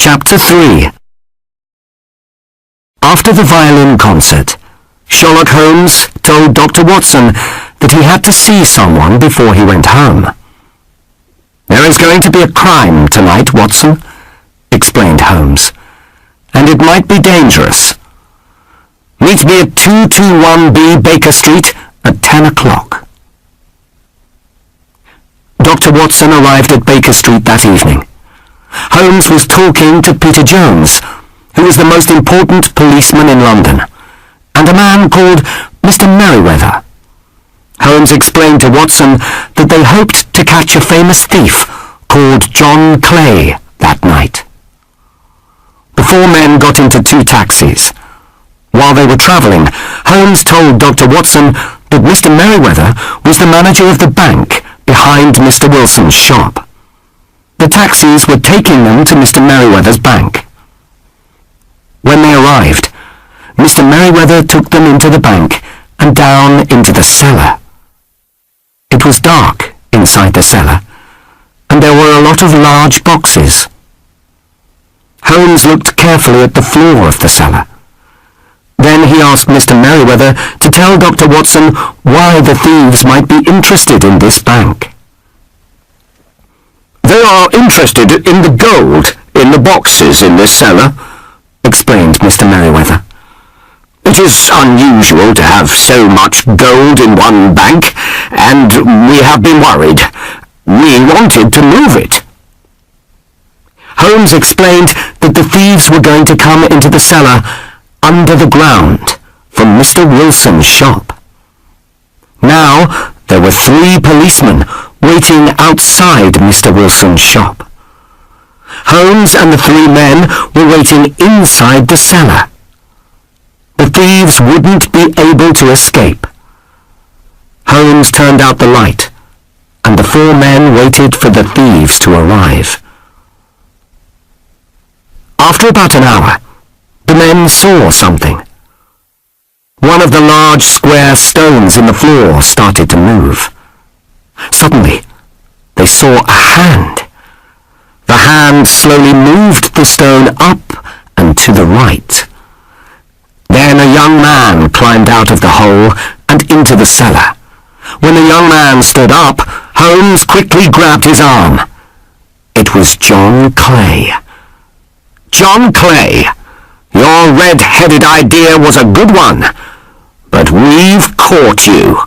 Chapter 3. After the violin concert, Sherlock Holmes told Dr. Watson that he had to see someone before he went home. "There is going to be a crime tonight, Watson," explained Holmes, "and it might be dangerous. Meet me at 221B Baker Street at 10 o'clock. Dr. Watson arrived at Baker Street that evening. Holmes was talking to Peter Jones, who was the most important policeman in London, and a man called Mr. Merryweather. Holmes explained to Watson that they hoped to catch a famous thief called John Clay that night. The four men got into two taxis. While they were travelling, Holmes told Dr. Watson that Mr. Merryweather was the manager of the bank behind Mr. Wilson's shop. The taxis were taking them to Mr. Merryweather's bank. When they arrived, Mr. Merryweather took them into the bank and down into the cellar. It was dark inside the cellar, and there were a lot of large boxes. Holmes looked carefully at the floor of the cellar. Then he asked Mr. Merryweather to tell Dr. Watson why the thieves might be interested in this bank. "They are interested in the gold in the boxes in this cellar," explained Mr. Merryweather. "It is unusual to have so much gold in one bank, and we have been worried. We wanted to move it." Holmes explained that the thieves were going to come into the cellar under the ground from Mr. Wilson's shop. Now there were 3 policemen waiting outside Mr. Wilson's shop. Holmes and the 3 men were waiting inside the cellar. The thieves wouldn't be able to escape. Holmes turned out the light, and the 4 men waited for the thieves to arrive. After about an hour, the men saw something. One of the large square stones in the floor started to move. Suddenly, they saw a hand. The hand slowly moved the stone up and to the right. Then a young man climbed out of the hole and into the cellar. When the young man stood up, Holmes quickly grabbed his arm. It was John Clay. "John Clay, your red-headed idea was a good one, but we've caught you."